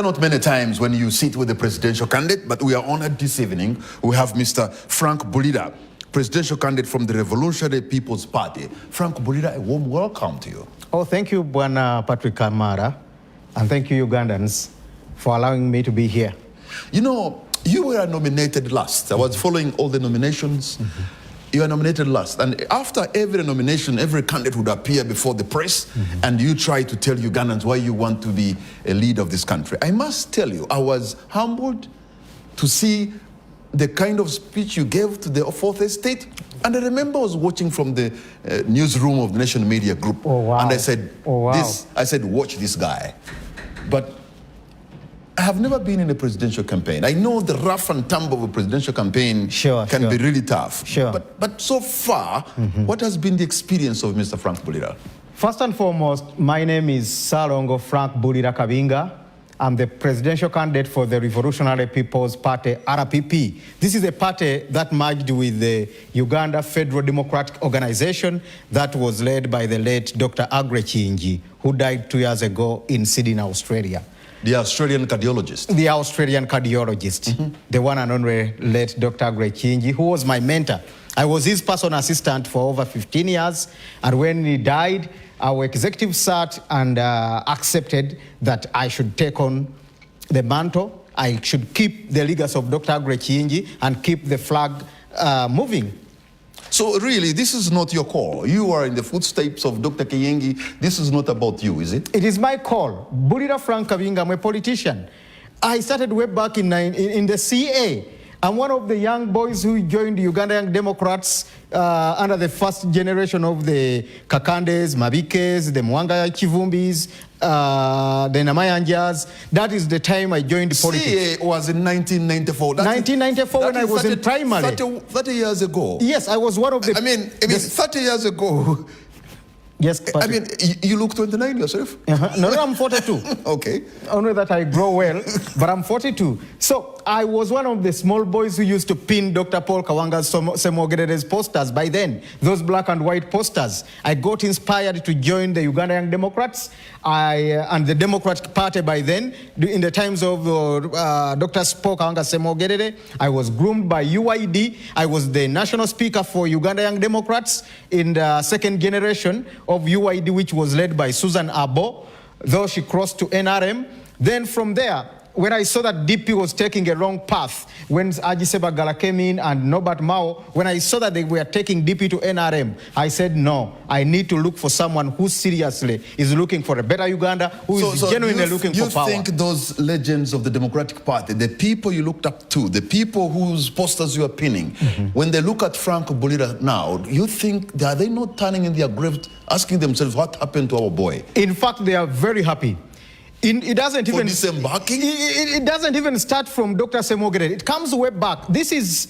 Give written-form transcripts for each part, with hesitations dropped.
They're not many times when you sit with the presidential candidate, but we are honored this evening. We have Mr. Frank BULIRA, presidential candidate from the Revolutionary People's Party. Frank BULIRA, a warm welcome to you. Oh, thank you, Bwana Patrick Kamara, and thank you, Ugandans, for allowing me to be here. You know, you were nominated last. I was following all the nominations. You were nominated last. And after every nomination, every candidate would appear before the press, and you try to tell Ugandans why you want to be a leader of this country. I must tell you, I was humbled to see the kind of speech you gave to the fourth estate. And I remember I was watching from the newsroom of the National Media Group. Oh, wow. And I said, I said, watch this guy. But I have never been in a presidential campaign. I know the rough and tumble of a presidential campaign can be really tough. But so far, what has been the experience of Mr. Frank BULIRA? First and foremost, my name is Salongo Frank BULIRA Kabinga. I'm the presidential candidate for the Revolutionary People's Party, RPP. This is a party that merged with the Uganda Federal Democratic Organization that was led by the late Dr. Aggrey Kingi, who died 2 years ago in Sydney, Australia. The Australian cardiologist. The Australian cardiologist, the one and only late Dr. Aggrey Kingi, who was my mentor. I was his personal assistant for over 15 years, and when he died, our executive sat and accepted that I should take on the mantle. I should keep the legacy of Dr. Aggrey Kingi and keep the flag moving. So really, this is not your call. You are in the footsteps of Dr. Kingi. This is not about you, is it? It is my call. BULIRA Frank Kabinga, I'm a politician. I started way back in the CA. I'm one of the young boys who joined the Uganda Young Democrats under the first generation of the Kakandes, Mabikes, the Mwanga Chivumbis, the Namayanjas. That is the time I joined politics. CA was in 1994. 1994 when I was in primary. 30 years ago. Yes, I was one of the... I mean 30 years ago... Yes, Patrick. I mean, you look 29 yourself. No, I'm 42. Okay. Only that I grow well, but I'm 42. So I was one of the small boys who used to pin Dr. Paul Kawanga's Semogerere's posters by then, those black and white posters. I got inspired to join the Uganda Young Democrats and the Democratic Party by then. In the times of Dr. Paul Kawanga Semogerere, I was groomed by UID. I was the national speaker for Uganda Young Democrats in the second generation of UID, which was led by Susan Abo, though she crossed to NRM. Then from there, when I saw that DP was taking a wrong path, when Aji Sebagala came in and Norbert Mao, when I saw that they were taking DP to NRM, I said, no, I need to look for someone who seriously is looking for a better Uganda, who is genuinely looking for power. You think those legends of the Democratic Party, the people you looked up to, the people whose posters you are pinning, when they look at Frank BULIRA now, you think, are they not turning in their graves, asking themselves, what happened to our boy? In fact, they are very happy. It doesn't even disembarking? It doesn't even start from Dr. Semogerere. It comes way back. This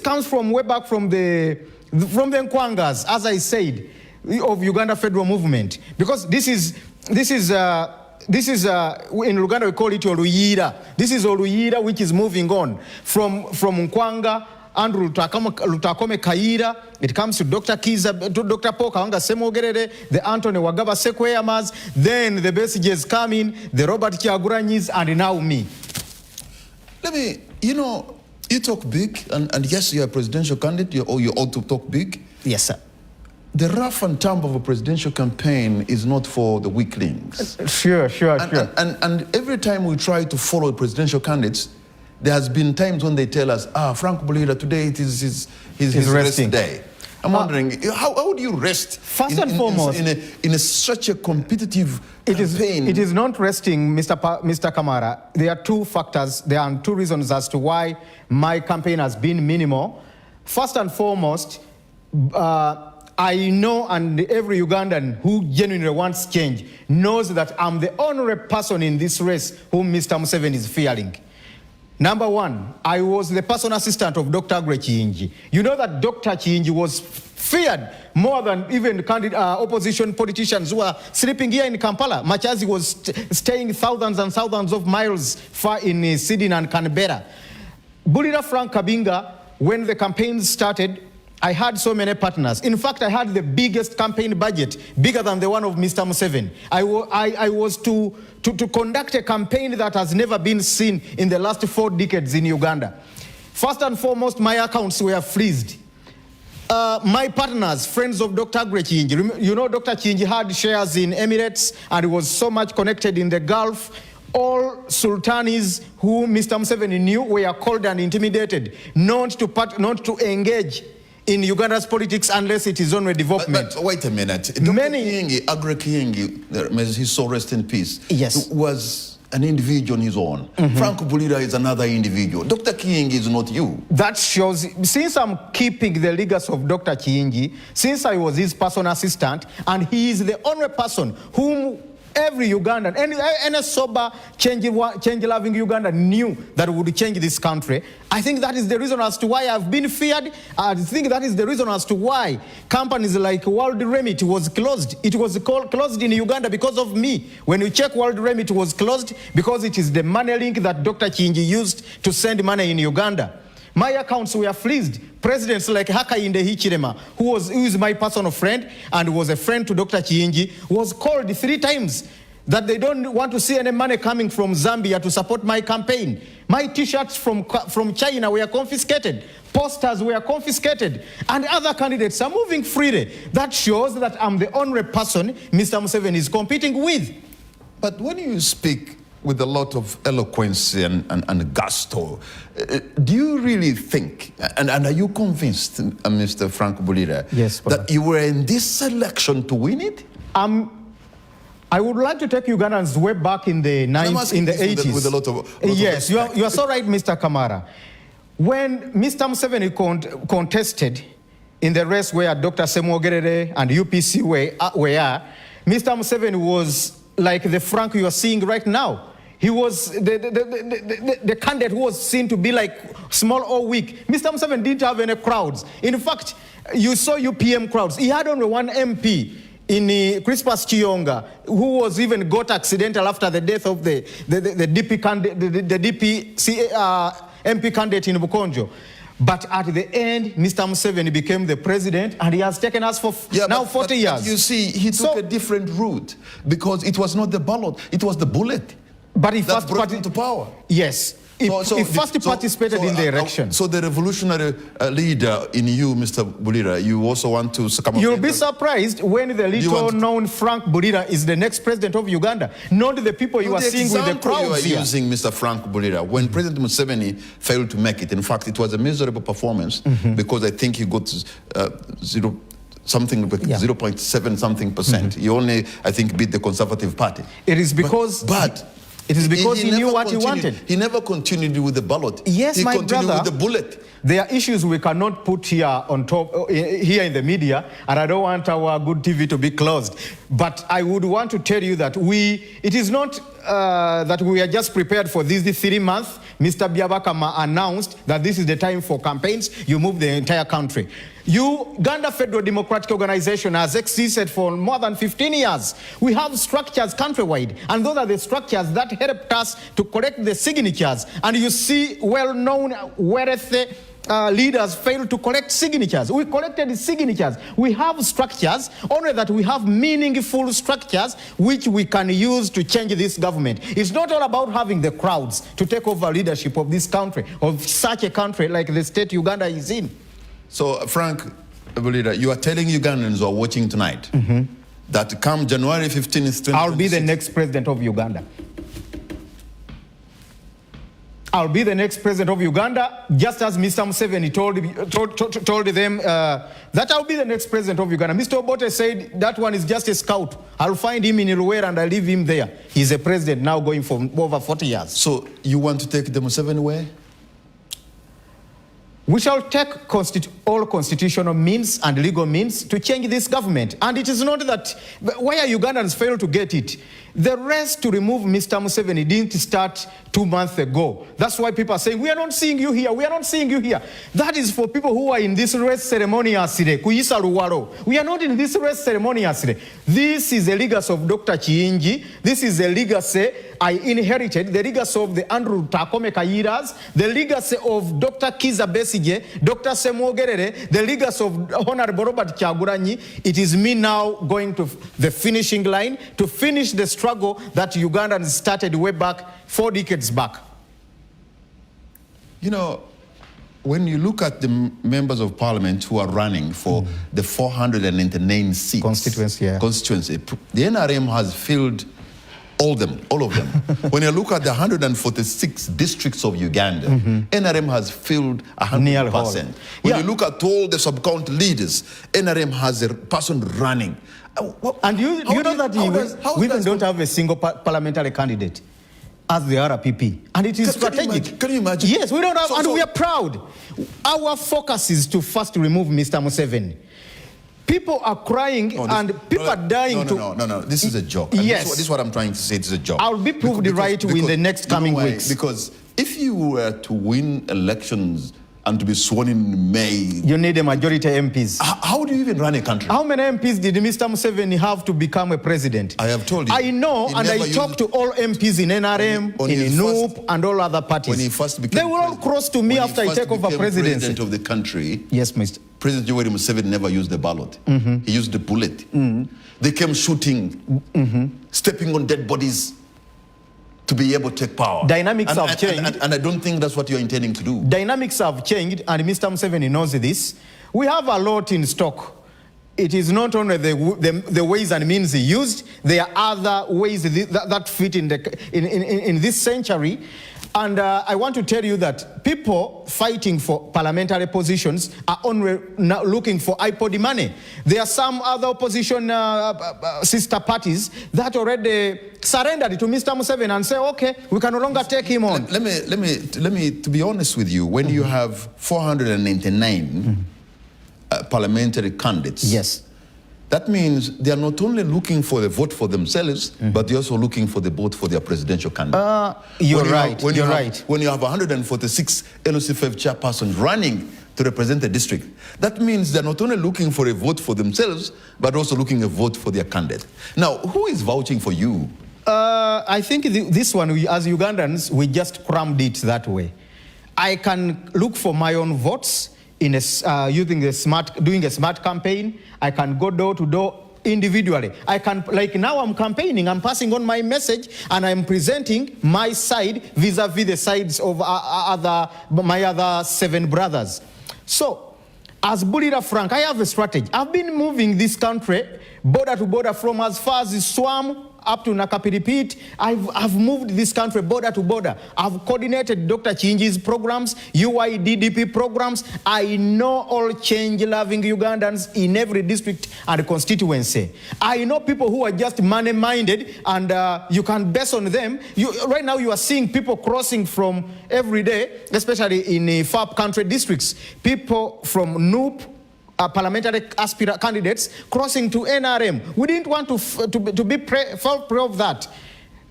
comes from way back from the Nkwangas, as I said, of Uganda Federal Movement, because this is in Uganda we call it Oluyira. This is Oluyira which is moving on from Nkwanga. Andrew Lutakome Kaira, it comes to Dr. Kiza, to Dr. Paul Kawanga Semogerere, the Anthony Wagaba Sekweyamas, then the Besiges come in, the Robert Kyaguranyis, and now me. Let me, you talk big, and yes, you're a presidential candidate, you ought to talk big. Yes, sir. The rough and tumble of a presidential campaign is not for the weaklings. Sure. And every time we try to follow presidential candidates, there has been times when they tell us, Frank BULIRA, today it is his rest day. I'm wondering, how would you rest first and foremost, in such a competitive campaign? It is not resting, Mr. Kamara. There are two factors, there are two reasons as to why my campaign has been minimal. First and foremost, I know, and every Ugandan who genuinely wants change knows that I'm the only person in this race whom Mr. Museveni is fearing. Number one, I was the personal assistant of Dr. Aggrey Kingi. You know that Dr. Kingi was feared more than even opposition politicians who are sleeping here in Kampala. Machazi was staying thousands and thousands of miles far in Sydney and Canberra. BULIRA Frank Kabinga, when the campaign started, I had so many partners. In fact, I had the biggest campaign budget, bigger than the one of Mr. Museveni. I was to conduct a campaign that has never been seen in the last 4 decades in Uganda. First and foremost, my accounts were freezed. My partners, friends of Dr. Kingi, you know Dr. Kingi had shares in Emirates and was so much connected in the Gulf. All sultanis who Mr. Museveni knew were called and intimidated not to engage in Uganda's politics unless it is on a development. But wait a minute. Dr. Kingi, Agre Kingi, may his soul rest in peace, yes, was an individual on his own. Frank BULIRA is another individual. Dr. Kingi is not you. That shows, since I'm keeping the legacy of Dr. Kingi, since I was his personal assistant, and he is the only person whom every Ugandan, any sober, change-loving Ugandan knew that would change this country. I think that is the reason as to why I've been feared. I think that is the reason as to why companies like World Remit was closed. It was closed in Uganda because of me. When you check World Remit, it was closed because it is the money link that Dr. Kingi used to send money in Uganda. My accounts were freezed. Presidents like Hakainde Hichilema, who is my personal friend and was a friend to Dr. Kingi, was called 3 times that they don't want to see any money coming from Zambia to support my campaign. My T-shirts from China were confiscated. Posters were confiscated. And other candidates are moving freely. That shows that I'm the only person Mr. Museveni is competing with. But when you speak with a lot of eloquence and gusto, do you really think, and are you convinced, Mr. Frank BULIRA, yes, that you were in this election to win it? I would like to take Ugandans way back in the 80s. With a lot of yes, you are so right, Mr. Kamara. When Mr. Museveni contested in the race where Dr. Semogerere and UPC were, Mr. Museveni was like the Frank you are seeing right now. He was the candidate who was seen to be like small or weak. Mr. Museveni didn't have any crowds. In fact, you saw UPM crowds. He had only one MP in Crispus Chiyonga, who was even got accidental after the death of the DP MP candidate in Bukonjo. But at the end, Mr. Museveni became the president, and he has taken us for 40 years. But you see, he took a different route because it was not the ballot, it was the bullet. But he that brought him to power. Yes. He first participated in the election. So the revolutionary leader in you, Mr. BULIRA, you also want to come up. You'll be surprised when the little-known Frank BULIRA is the next president of Uganda, not the people you are seeing with the crowds you are using, Mr. Frank BULIRA, when President Museveni failed to make it. In fact, it was a miserable performance because I think he got 0.7 something percent. He only, I think, beat the Conservative Party. It is because... It is because he knew what he wanted. He never continued with the ballot. Yes, he my continued brother, with the bullet. There are issues we cannot put here on top, here in the media, and I don't want our good TV to be closed. But I would want to tell you that it is not that we are just prepared for this 3 months. Mr. Byabakama announced that this is the time for campaigns. You move the entire country. Uganda Federal Democratic Organization has existed for more than 15 years. We have structures countrywide, and those are the structures that helped us to collect the signatures. And you see well-known, wealthy leaders fail to collect signatures. We collected signatures. We have structures, only that we have meaningful structures which we can use to change this government. It's not all about having the crowds to take over leadership of this country, of such a country like the state Uganda is in. So, Frank BULIRA, you are telling Ugandans who are watching tonight that come January 15th, I'll be the next president of Uganda. I'll be the next president of Uganda, just as Mr. Museveni told them that I'll be the next president of Uganda. Mr. Obote said that one is just a scout. I'll find him in Luwera and I'll leave him there. He's a president now going for over 40 years. So you want to take the Museveni way? We shall take all constitutional means and legal means to change this government. And it is not that where Ugandans fail to get it. The race to remove Mr. Museveni didn't start 2 months ago. That's why people are saying, we are not seeing you here, we are not seeing you here. That is for people who are in this race ceremoniously. We are not in this race ceremoniously. This is a legacy of Dr. Kingi. This is a legacy I inherited, the legacy of the Andrew Takome Kayiras, the legacy of Dr. Kiza Besigye Besigye, Dr. Semwogerere, the legacy of Honorable Robert Kyagulanyi. It is me now going to the finishing line to finish the struggle that Ugandans started way back 4 decades back. You know, when you look at the members of parliament who are running for the 499 seats constituency, the NRM has filled all of them. When you look at the 146 districts of Uganda, NRM has filled 100%. When you look at all the sub-county leaders, NRM has a person running. And you know that we even don't have a single parliamentary candidate as the RPP, and it is strategic. Can you imagine? Yes, we don't have, and we are proud. Our focus is to first remove Mr. Museveni. People are crying people are dying No, this is a joke. Yes. This is what I'm trying to say, it's a joke. I'll be proved right in the next coming weeks. Because if you were to win elections and to be sworn in May, you need a majority MPs. How do you even run a country? How many MPs did Mr. Museveni have to become a president? I have told you. I know, and I talked to all MPs in NRM, in NUP, and all other parties. When he first became they will all cross to me after I take over presidency. President of the country. Yes, Mr. President Yoweri Museveni never used the ballot. He used the bullet. They came shooting, stepping on dead bodies to be able to take power. Dynamics have changed. And I don't think that's what you're intending to do. Dynamics have changed, and Mr. Museveni knows this. We have a lot in stock. It is not only the ways and means used, there are other ways that fit in this century. And I want to tell you that people fighting for parliamentary positions are only now looking for iPod money. There are some other opposition sister parties that already surrendered to Mr. Museveni and say, okay, we can no longer take him on. Let me, to be honest with you, when you have 499 parliamentary candidates, yes, that means they are not only looking for the vote for themselves, but they're also looking for the vote for their presidential candidate. You're right. When you have 146 LOC5 chairpersons running to represent the district, that means they're not only looking for a vote for themselves, but also looking a vote for their candidate. Now, who is vouching for you? I think this one, as Ugandans, we just crammed it that way. I can look for my own votes in doing a smart campaign. I can go door to door individually. I can, like now I'm campaigning, I'm passing on my message and I'm presenting my side vis-a-vis the sides of my other 7 brothers. So, as BULIRA Frank, I have a strategy. I've been moving this country border to border from as far as Swam up to Nakapiripit. I've moved this country border to border. I've coordinated Dr. Chinji's programs, UIDDP programs. I know all change-loving Ugandans in every district and constituency. I know people who are just money-minded, and you can base on them. Right now you are seeing people crossing from every day, especially in far country districts, people from NUP, parliamentary candidates crossing to NRM. We didn't want to fall prey of that.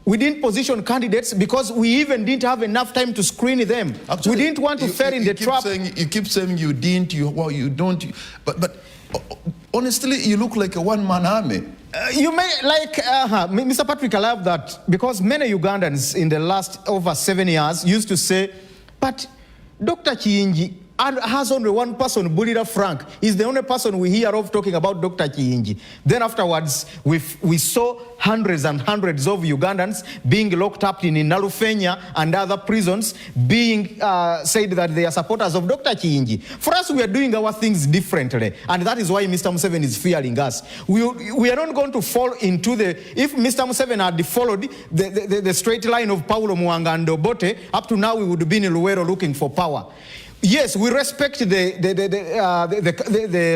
We didn't position candidates because we even didn't have enough time to screen them. Actually, we didn't want to fall in the trap. You keep saying you didn't, you don't. But honestly, you look like a one-man army. You may like, Mr. Patrick, I love that, because many Ugandans in the last over 7 years used to say, but Dr. Kiyingi has only one person, BULIRA Frank. He's the only person we hear of talking about Dr. Kiyingi. Then afterwards, we saw hundreds and hundreds of Ugandans being locked up in Nalufenya and other prisons, being said that they are supporters of Dr. Kiyingi. For us, we are doing our things differently, and that is why Mr. Museveni is fearing us. We are not going to fall into if Mr. Museveni had followed the straight line of Paulo Muanga and Obote, up to now we would be in Luwero looking for power. Yes, we respect the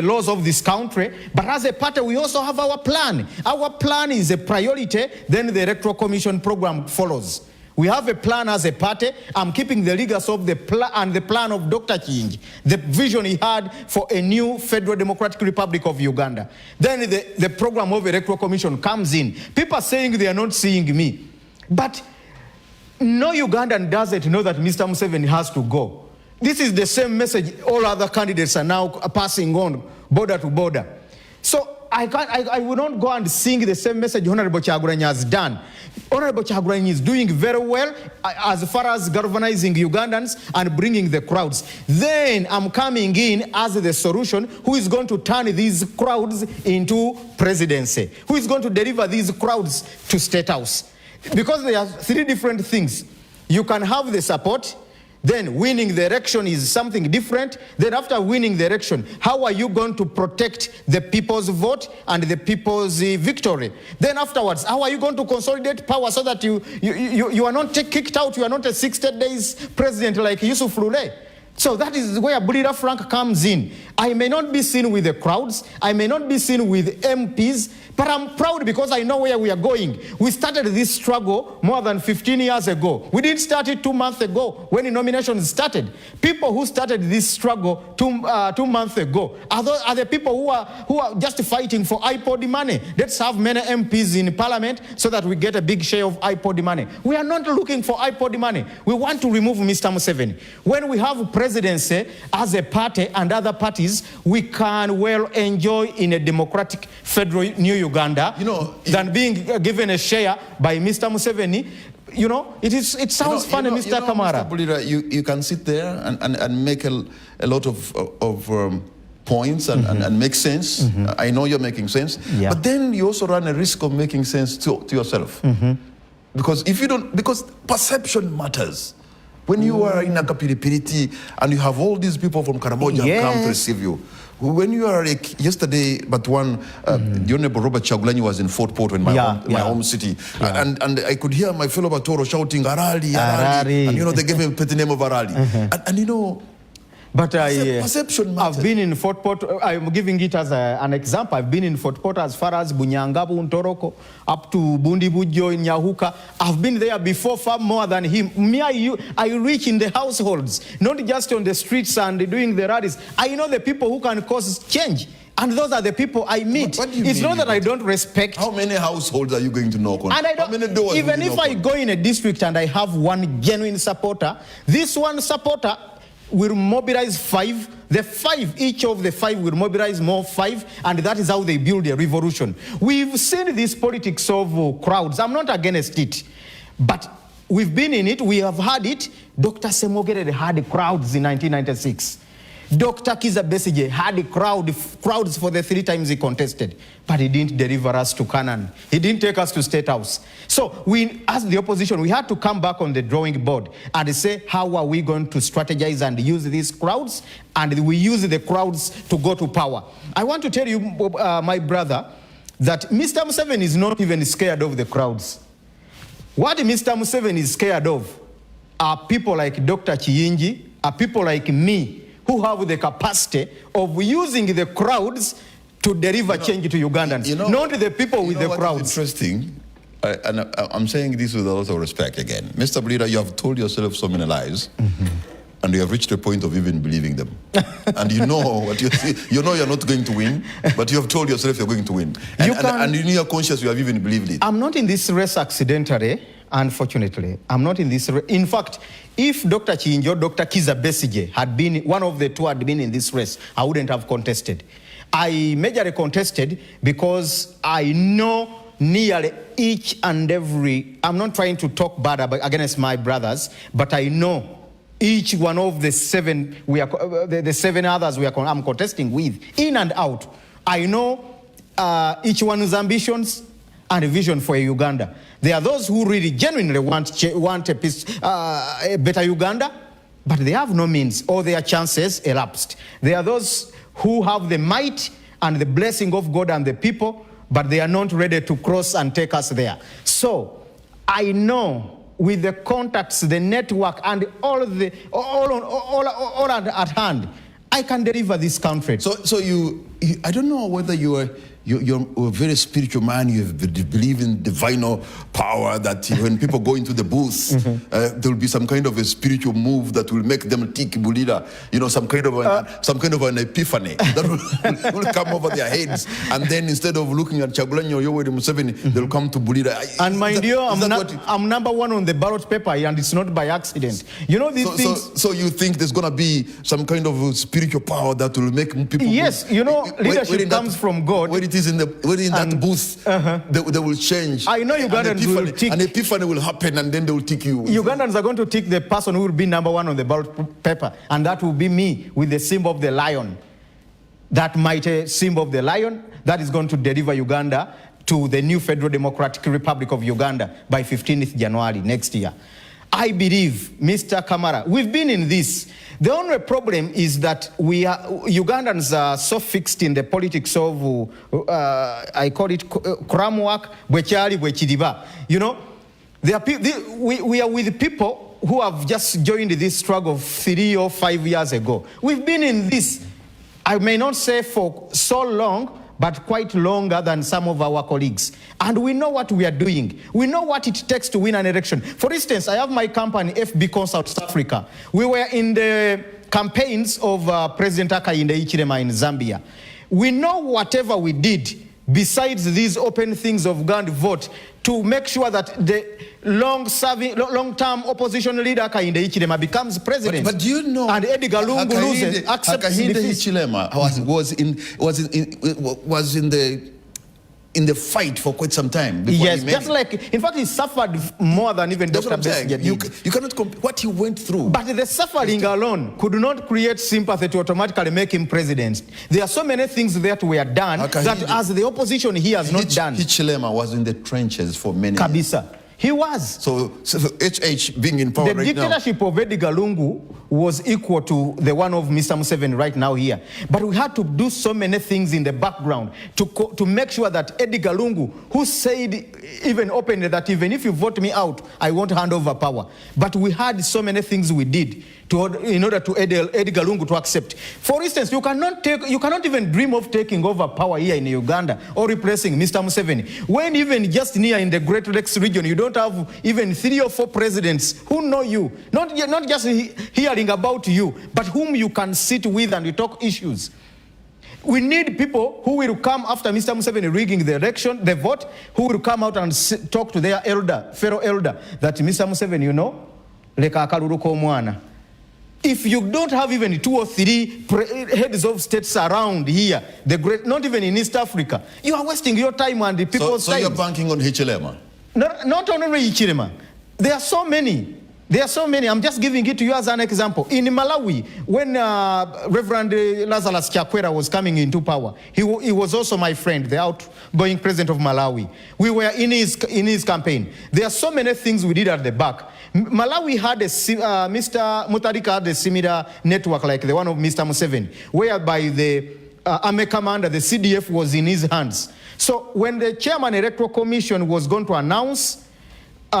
laws of this country, but as a party, we also have our plan. Our plan is a priority, then the Electoral Commission program follows. We have a plan as a party. I'm keeping the legacy of the plan and the plan of Dr. Kiyingi, the vision he had for a new Federal Democratic Republic of Uganda. Then the program of the Electoral Commission comes in. People are saying they are not seeing me. But no Ugandan doesn't know that Mr. Museveni has to go. This is the same message all other candidates are now passing on border to border. So I will not go and sing the same message Honorable Kyagulanyi has done. Honorable Kyagulanyi is doing very well as far as galvanizing Ugandans and bringing the crowds. Then I'm coming in as the solution who is going to turn these crowds into presidency, who is going to deliver these crowds to State House. Because there are three different things. You can have the support, then winning the election is something different. Then after winning the election, how are you going to protect the people's vote and the people's victory? Then afterwards, how are you going to consolidate power so that you are not kicked out, you are not a 60 days president like Yusuf Lule? So that is where BULIRA Frank comes in. I may not be seen with the crowds, I may not be seen with MPs, but I'm proud because I know where we are going. We started this struggle more than 15 years ago. We didn't start it 2 months ago when the nominations started. People who started this struggle 2 months ago are the people who are just fighting for iPod money. Let's have many MPs in parliament so that we get a big share of iPod money. We are not looking for iPod money. We want to remove Mr. Museveni. When we have presidency as a party and other parties, we can well enjoy in a democratic federal new Uganda, than being given a share by Mr. Museveni. It sounds funny, Mr. Kamara. Mr. BULIRA, you can sit there and make a lot of points and make sense. Mm-hmm. I know you're making sense, but then you also run a risk of making sense to yourself. Mm-hmm. Because if you don't, because perception matters. When you are in Akapiripiriti and you have all these people from Karamoja come to receive you. When you are like yesterday, the Honorable Robert Kyagulanyi was in Fort Portal in my home city, and I could hear my fellow Batoro shouting Arali, Arali, and they gave him a petty name of Arali, But perception matters. I've been in Fort Portal, I'm giving it as an example. I've been in Fort Portal as far as Bunyangabu, Ntoroko, up to Bundibujo in Nyahuka. I've been there before far more than him. I reach in the households, not just on the streets and doing the rallies. I know the people who can cause change. And those are the people I meet. What do you it's mean not that I don't respect. How many households are you going to knock on? And How many doors even if I go in a district and I have one genuine supporter, this one supporter will mobilize 5. Each of the 5 will mobilize more 5, and that is how they build a revolution. We've seen this politics of crowds. I'm not against it, but we've been in it. We have had it. Dr. Semogere had crowds in 1996. Dr. Kiza Besigye had crowds for the 3 times he contested, but he didn't deliver us to Canaan. He didn't take us to State House. So we, as the opposition, we had to come back on the drawing board and say, how are we going to strategize and use these crowds? And we use the crowds to go to power. I want to tell you, my brother, that Mr. Museveni is not even scared of the crowds. What Mr. Museveni is scared of are people like Dr. Chiyingi, are people like me, who have the capacity of using the crowds to deliver change to Ugandans, not the people with the crowds. Interesting, and I'm saying this with a lot of respect again. Mr. BULIRA, you have told yourself so many lies, and you have reached the point of even believing them. And you know what you see. You know you're not going to win, but you have told yourself you're going to win. And in your conscience, you have even believed it. I'm not in this race accidentally. Unfortunately, I'm not in this race. In fact, if Dr. Chinjo or Dr. Kiza Besigye had been, one of the two had been in this race, I wouldn't have contested. I majorly contested because I know nearly each and every, I'm not trying to talk bad against my brothers, but I know each one of the 7, the 7 others I'm contesting with, in and out. I know each one's ambitions and a vision for Uganda. There are those who really genuinely want a better Uganda, but they have no means, or their chances elapsed. There are those who have the might and the blessing of God and the people, but they are not ready to cross and take us there. So I know with the contacts, the network, and all at hand, I can deliver this country. So you I don't know whether you're a very spiritual man. You believe in divine power, that when people go into the booth, there will be some kind of a spiritual move that will make them tick BULIRA. Some kind of an epiphany that will come over their heads, and then instead of looking at Kyagulanyi or Yoweri Museveni, they'll come to BULIRA. And mind you, I'm number 1 on the ballot paper, and it's not by accident. These things. So you think there's going to be some kind of spiritual power that will make people? Yes, leadership comes from God. Where it is in that booth, they will change. I know Ugandans will tick. An epiphany will happen, and then they will tick you. Ugandans are going to tick the person who will be number 1 on the ballot paper, and that will be me with the symbol of the lion. That mighty symbol of the lion that is going to deliver Uganda to the new Federal Democratic Republic of Uganda by 15th January next year. I believe, Mr. Kamara, we've been in this. The only problem is that Ugandans are so fixed in the politics of, I call it kramwak, bwechali, bwechiriba. You know, we are with people who have just joined this struggle 3 or 5 years ago. We've been in this, I may not say for so long, but quite longer than some of our colleagues. And we know what we are doing. We know what it takes to win an election. For instance, I have my company, FB Consult South Africa. We were in the campaigns of President Hakainde Hichilema in Zambia. We know whatever we did, besides these open things of Uganda vote, to make sure that the long-term opposition leader Hakainde Hichilema becomes president. But do you know, and Edgar Lungu loses, accepts Hakainde Hichilema was in the fight for quite some time. Yes, just like, in fact, he suffered more than even Dr. Besigye did. You cannot compare what he went through. But the suffering alone could not create sympathy to automatically make him president. There are so many things that were done that as the opposition he has not done. Hichilema was in the trenches for many years. Kabisa. He was. So HH being in power right now. The dictatorship of Edgar Lungu was equal to the one of Mr. Museveni right now here. But we had to do so many things in the background to make sure that Edgar Lungu, who said even openly that even if you vote me out, I won't hand over power. But we had so many things we did in order to Edgar Lungu to accept. For instance, you cannot even dream of taking over power here in Uganda or replacing Mr. Museveni. When even just near in the Great Lakes region, you don't have even 3 or 4 presidents who know you, not just hearing about you, but whom you can sit with and you talk issues. We need people who will come after Mr. Museveni rigging the election, the vote, who will come out and talk to their fellow elder, that Mr. Museveni, you know, leka akalulu k'omwana. If you don't have even 2 or 3 heads of states around here, not even in East Africa, you are wasting your time and the people's time. So you're banking on Hichilema? Not only Hichilema. There are so many. There are so many. I'm just giving it to you as an example. In Malawi, when Reverend Lazarus Chakwera was coming into power, he was also my friend, the outgoing president of Malawi. We were in his campaign. There are so many things we did at the back. Malawi had Mr. Mutharika had a similar network like the one of Mr. Museveni, whereby the army commander, the CDF, was in his hands. So when the chairman electoral commission was going to announce, he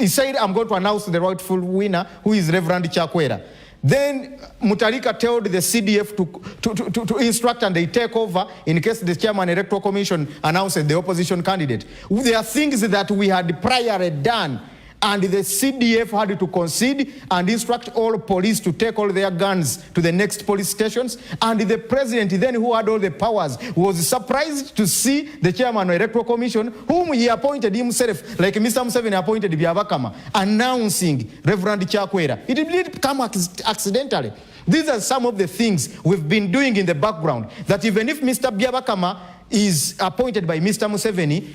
said, I'm going to announce the rightful winner, who is Reverend Chakwera. Then Mutharika told the CDF to instruct and they take over in case the chairman electoral commission announces the opposition candidate. There are things that we had prior done, and the CDF had to concede and instruct all police to take all their guns to the next police stations. And the president then, who had all the powers, was surprised to see the chairman of the electoral commission, whom he appointed himself, like Mr. Museveni appointed Byabakama, announcing Reverend Chakwera. It didn't come accidentally. These are some of the things we've been doing in the background, that even if Mr. Byabakama is appointed by Mr. Museveni,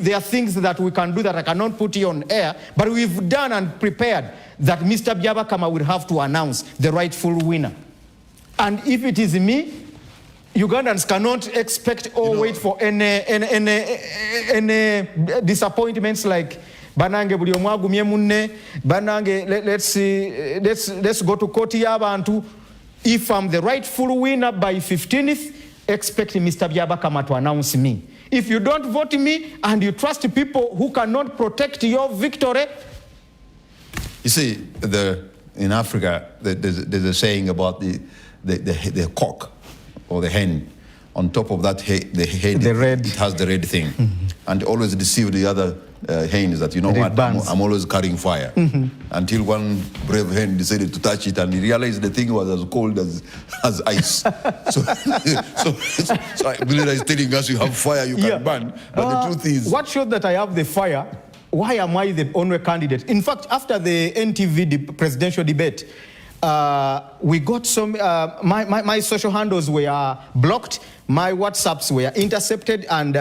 there are things that we can do that I cannot put you on air, but we've done and prepared that Mr. Byabakama will have to announce the rightful winner. And if it is me, Ugandans cannot expect or wait for any disappointments like banange buli omwagumye munne banange let's go to court y'abantu. If I'm the rightful winner by 15th, expect Mr. Byabakama to announce me. If you don't vote me and you trust people who cannot protect your victory. You see, in Africa, there's a saying about the cock or the hen. On top of that, the head, it has the red thing. Mm-hmm. And always deceive the other hens that, you know what, I'm always carrying fire. Mm-hmm. Until one brave hen decided to touch it and he realized the thing was as cold as ice. so BULIRA is telling us you have fire, you can burn. But the truth is... What showed that I have the fire? Why am I the only candidate? In fact, after the NTV presidential debate, we got some, my social handles were blocked, my WhatsApps were intercepted, and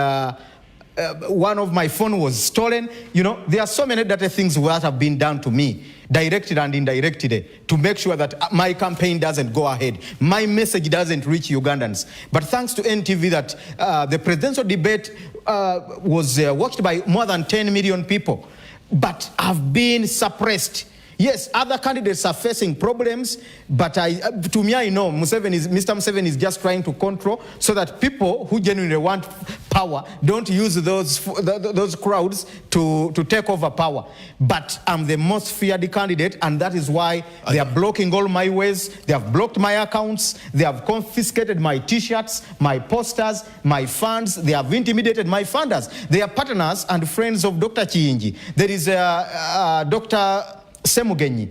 one of my phone was stolen. You know, there are so many data things that have been done to me, directed and indirected, to make sure that my campaign doesn't go ahead, my message doesn't reach Ugandans. But thanks to NTV, that the presidential debate was watched by more than 10 million people, but have been suppressed. Yes, other candidates are facing problems, but to me, I know Mr. Museveni is just trying to control so that people who genuinely want power don't use those crowds to take over power. But I'm the most feared candidate, and that is why they are blocking all my ways. They have blocked my accounts. They have confiscated my T-shirts, my posters, my funds. They have intimidated my funders. They are partners and friends of Dr. Chiinji. There is Dr. Museveni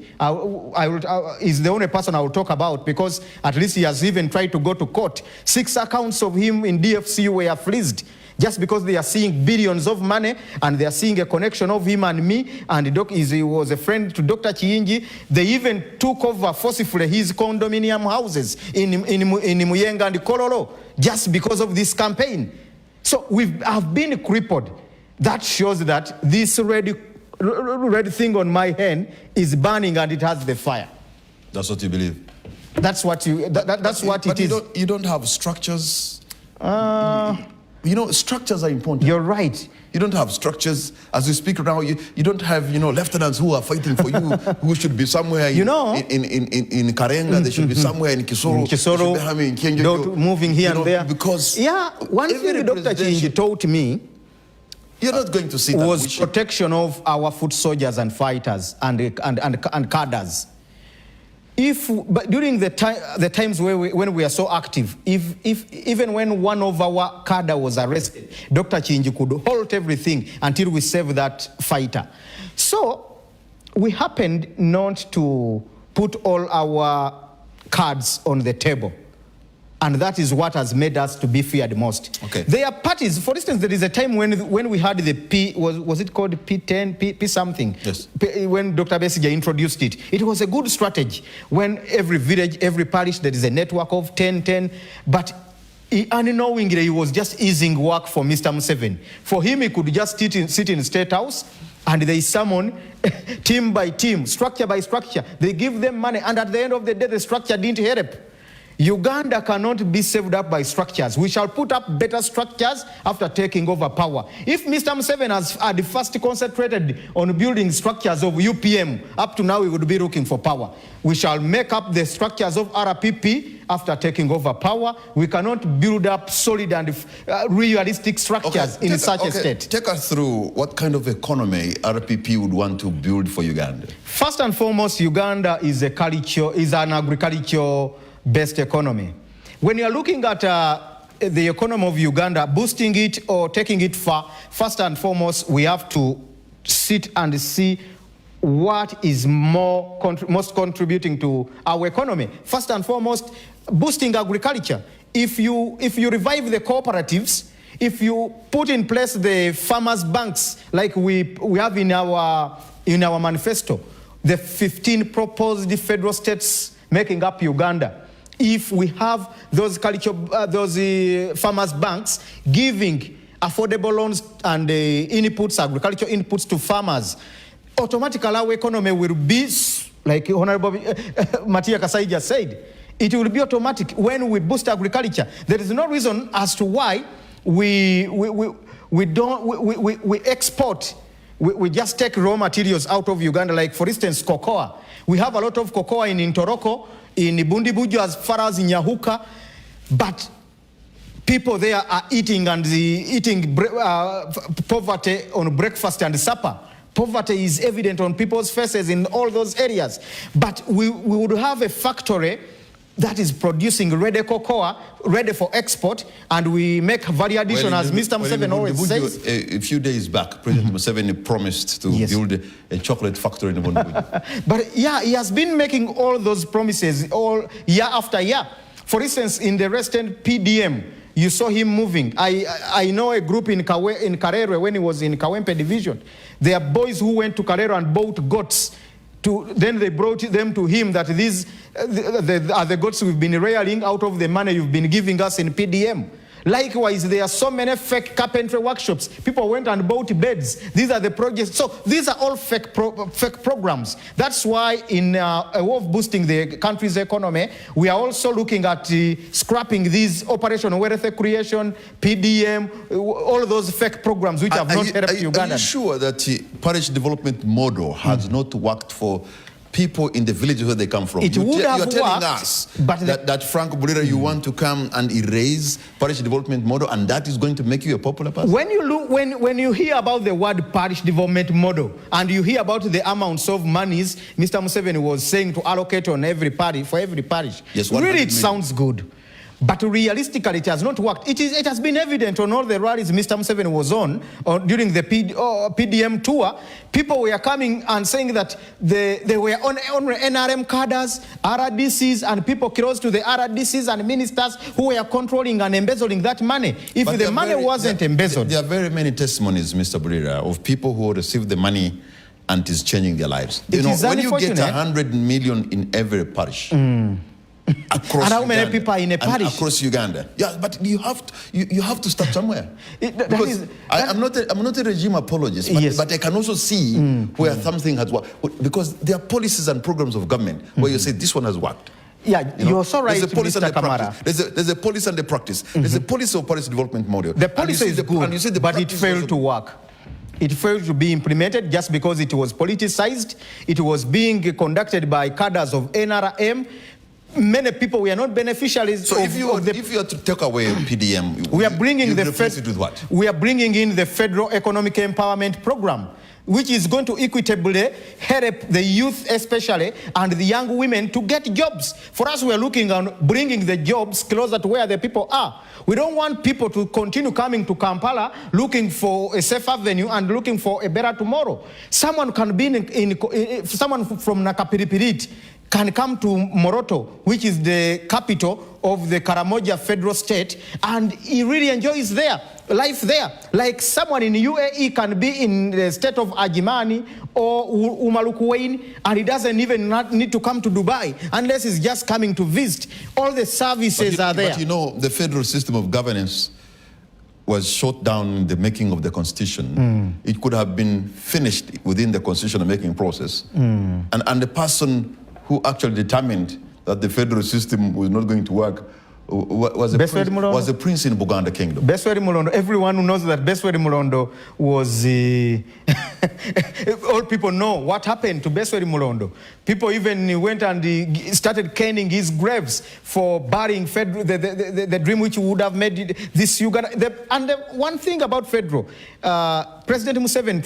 is the only person I will talk about, because at least he has even tried to go to court. 6 accounts of him in DFC were freezed just because they are seeing billions of money and they are seeing a connection of him and me, and he was a friend to Dr. Chiinji. They even took over forcefully his condominium houses in Muyenga and Kololo just because of this campaign. So I've been crippled. That shows that this red thing on my hand is burning and it has the fire. That's what you believe? That's what it is. You don't have structures. You know, structures are important. You're right. You don't have structures. As we speak now, you don't have, lieutenants who are fighting for you, who should be somewhere in Karenga, they should be somewhere in Kisoro, in Kenjo, moving here and there. Because one thing Dr. Chiinji taught me, you're not going to see that was protection of our foot soldiers and fighters and cadres. But during the times when we are so active, even when one of our cadre was arrested, Dr. Chiinji could halt everything until we saved that fighter. So we happened not to put all our cards on the table. And that is what has made us to be feared most. Okay. There are parties, for instance, there is a time when we had the was it called P10, P something? Yes. When Dr. Besigye introduced it. It was a good strategy. When every village, every parish, there is a network of 10, but unknowingly he was just easing work for Mr. Museveni. For him, he could just sit in State House, and they summon team by team, structure by structure. They give them money, and at the end of the day, the structure didn't help. Uganda cannot be saved up by structures. We shall put up better structures after taking over power. If Mr. Museveni had first concentrated on building structures of UPM, up to now we would be looking for power. We shall make up the structures of RPP after taking over power. We cannot build up solid and realistic structures in such a state. Take us through what kind of economy RPP would want to build for Uganda. First and foremost, Uganda is an agriculture-based economy. When you're looking at the economy of Uganda, boosting it or taking it far, first and foremost, we have to sit and see what is most contributing to our economy. First and foremost, boosting agriculture. If you revive the cooperatives, if you put in place the farmers' banks like we have in our manifesto, the 15 proposed federal states making up Uganda, if we have those farmers' banks giving affordable loans and agricultural inputs to farmers, automatically our economy will be, like Honorable Matia Kasai just said, it will be automatic when we boost agriculture. There is no reason as to why we export. We just take raw materials out of Uganda, like for instance cocoa. We have a lot of cocoa in Ntoroko, in Bundibujo, as far as in Nyahuka, but people there are eating poverty on breakfast and supper. Poverty is evident on people's faces in all those areas. But we would have a factory that is producing ready cocoa, ready for export, and we make value addition, as Mr. Museveni always says. A few days back, President Museveni promised to build a chocolate factory in Bundibujo. But yeah, he has been making all those promises all year after year. For instance, in the recent PDM, you saw him moving. I know a group in Karere when he was in Kawempe division. There are boys who went to Karere and bought goats then they brought them to him that these are the goats we've been rearing out of the money you've been giving us in PDM. Likewise, there are so many fake carpentry workshops. People went and bought beds. These are the projects. So these are all fake programs. That's why in a way of boosting the country's economy, we are also looking at scrapping these Operation Wealth Creation, PDM, all those fake programs which have not helped Uganda. Are you sure that the parish development model has not worked for people in the village where they come from? You're telling us that Frank BULIRA, you want to come and erase parish development model, and that is going to make you a popular person? When you look, when you hear about the word parish development model, and you hear about the amounts of monies Mr. Museveni was saying to allocate on every parish, for every parish, yes, really it sounds good. But realistically, it has not worked. It has been evident on all the rallies Mr. Museveni was on during the PDM tour. People were coming and saying that they were on NRM cadres, RDCs, and people close to the RDCs and ministers who were controlling and embezzling that money. If the money wasn't embezzled. There are very many testimonies, Mr. BULIRA, of people who received the money and it is changing their lives. You know, when you get 100 million in every parish, across and how many Uganda, people are in a parish? Across Uganda. Yeah, but you have to start somewhere. I'm not a regime apologist, but, yes, but I can also see where something has worked. Because there are policies and programs of government where you say this one has worked. Yeah, you're so right, Mr. Kamara. There's a policy and the practice. There's a policy of policy development model. The policy is good, but it failed to work. It failed to be implemented just because it was politicized. It was being conducted by cadres of NRM. Many people were not beneficiaries. So if you are to take away PDM, we are bringing replace it with what? We are bringing in the Federal Economic Empowerment Program, which is going to equitably help the youth especially and the young women to get jobs. For us, we are looking on bringing the jobs closer to where the people are. We don't want people to continue coming to Kampala looking for a safe avenue and looking for a better tomorrow. Someone can be someone from Nakapiripirit can come to Moroto, which is the capital of the Karamoja federal state, and he really enjoys life there. Like someone in UAE can be in the state of Ajimani or Umalukuwain, and he doesn't even need to come to Dubai unless he's just coming to visit. All the services are there. But you know, the federal system of governance was shot down in the making of the constitution. It could have been finished within the constitutional making process. And the person who actually determined that the federal system was not going to work was a prince in Buganda Kingdom. Besweri Mulondo, everyone who knows that Besweri Mulondo was... all people know what happened to Besweri Mulondo. People even went and started caning his graves for burying the dream which would have made this Uganda. And the one thing about Federal, President Museveni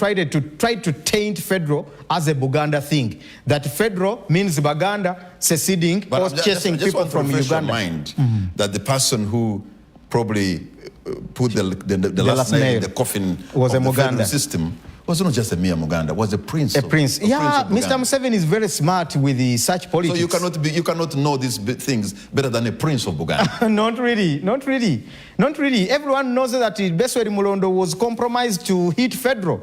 tried to taint Federal as a Buganda thing. That Federal means Baganda seceding or chasing people from Uganda. Mind that the person who probably put the last nail in the coffin was of a the Muganda federal system was not just a mere Muganda, was a prince. Yeah, Mr. Museveni is very smart with such politics. So you cannot know these things better than a prince of Buganda. Not really. Everyone knows that Besweri Mulondo was compromised to hit Federal.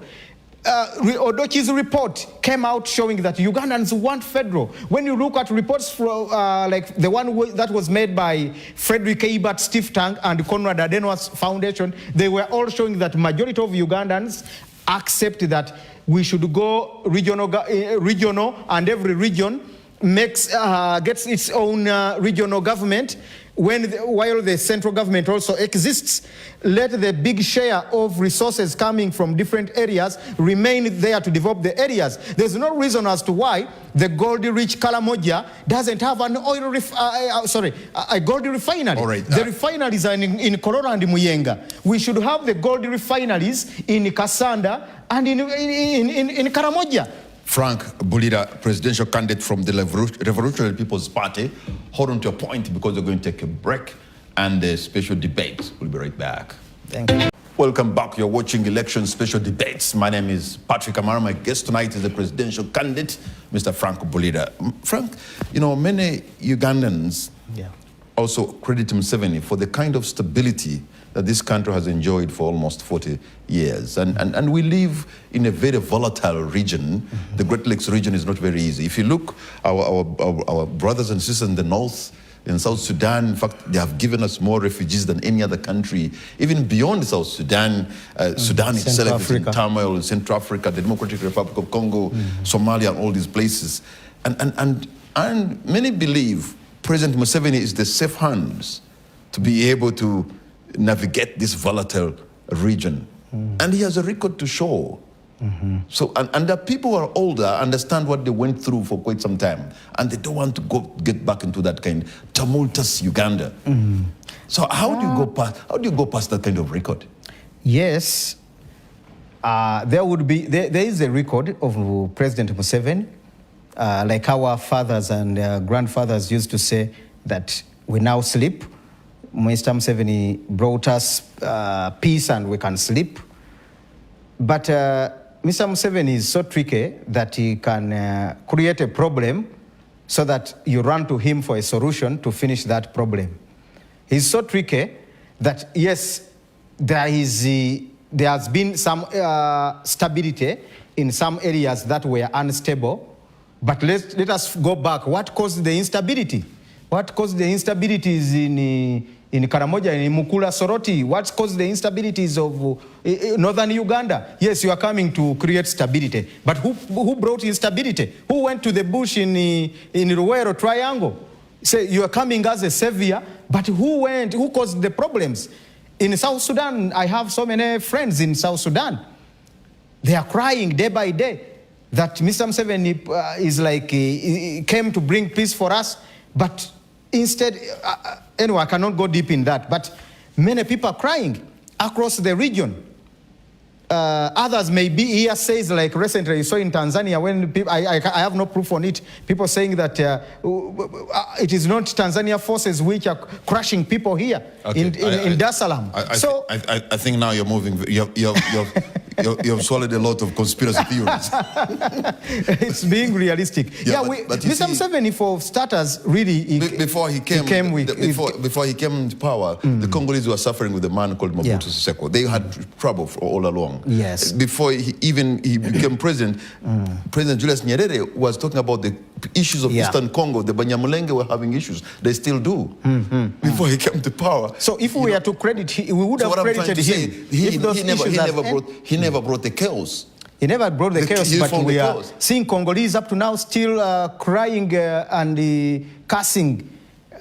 Odochi's report came out showing that Ugandans want Federal. When you look at reports from, like the one that was made by Frederick Ebert Steve Tank and Konrad Adenauer's Foundation, they were all showing that majority of Ugandans accept that we should go regional, and every region gets its own regional government. While the central government also exists, let the big share of resources coming from different areas remain there to develop the areas. There's no reason as to why the gold-rich Karamoja doesn't have an a gold refinery. All right, the refineries are in Korora and Muyenga. We should have the gold refineries in Kasanda and in Karamoja. Frank BULIRA, presidential candidate from the Revolutionary People's Party. Hold on to your point because we're going to take a break and the special debate. We'll be right back. Thank you. Welcome back. You're watching Election Special Debates. My name is Patrick Amara. My guest tonight is the presidential candidate, Mr. Frank BULIRA. Frank, you know, many Ugandans also credit Museveni for the kind of stability that this country has enjoyed for almost 40 years. And we live in a very volatile region. The Great Lakes region is not very easy. If you look, our brothers and sisters in the north, in South Sudan, in fact, they have given us more refugees than any other country. Even beyond South Sudan, Sudan itself is in turmoil, Central Africa, the Democratic Republic of Congo, Somalia, and all these places. And many believe President Museveni is the safe hands to be able to navigate this volatile region. And he has a record to show. So, and the people who are older understand what they went through for quite some time, and they don't want to get back into that kind of tumultuous Uganda. So how do you go past that kind of record? Yes, there is a record of President Museveni, like our fathers and grandfathers used to say that we now sleep. Mr. Museveni brought us peace and we can sleep. But Mr. Museveni is so tricky that he can create a problem so that you run to him for a solution to finish that problem. He's so tricky that, yes, there has been some stability in some areas that were unstable, but let us go back. What caused the instability? What caused the instabilities in Karamoja, in Mukula, Soroti? What caused the instabilities of northern Uganda? Yes, you are coming to create stability. But who brought instability? Who went to the bush in Ruwero Triangle? Say you are coming as a savior, but who caused the problems? In South Sudan, I have so many friends in South Sudan. They are crying day by day that Mr. Museveni is like, he came to bring peace for us, but instead, anyway, I cannot go deep in that, but many people are crying across the region. Others may be here says, like recently you saw in Tanzania, when people, I have no proof on it, people saying that it is not Tanzania forces which are crushing people here in Dar es Salaam. I think now you're moving, you have swallowed a lot of conspiracy theories. It's being realistic. Yeah, but Mr. Museveni, for starters, really, before he came into power, the Congolese were suffering with a man called Mobutu Seko. They had trouble all along. Yes. Before he became president, President Julius Nyerere was talking about the issues of Eastern Congo. The Banyamulenge were having issues. They still do. Before he came to power. So if we are to credit, we would have credited him. He never brought the chaos. He never brought the chaos, but we are seeing Congolese up to now still crying and cursing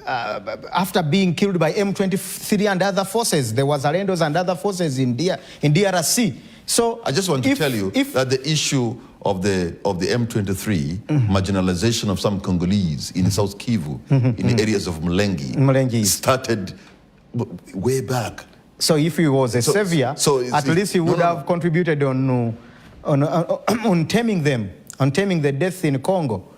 after being killed by M23 and other forces. There was Alendos and other forces in DRC. So I just want to tell you that the issue of the M23 marginalization of some Congolese in South Kivu, in the areas of Mulenge, started way back. So if he was a savior, at least he would have contributed on taming them, on taming the death in Congo.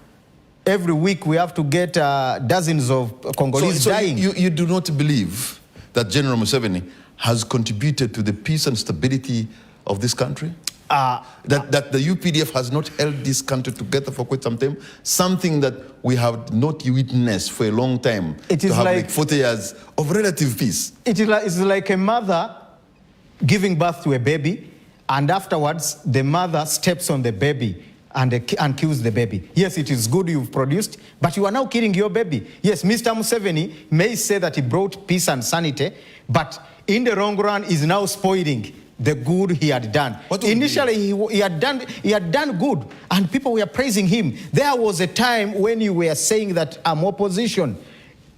Every week we have to get dozens of Congolese dying. You do not believe that General Museveni has contributed to the peace and stability of this country? That the UPDF has not held this country together for quite some time? Something that we have not witnessed for a long time. It is like 40 years of relative peace. It's like a mother giving birth to a baby, and afterwards the mother steps on the baby and kills the baby. Yes, it is good you've produced, but you are now killing your baby. Yes, Mr. Museveni may say that he brought peace and sanity, but in the long run is now spoiling the good he had done. Initially, he had done good, and people were praising him. There was a time when you were saying that I'm opposition.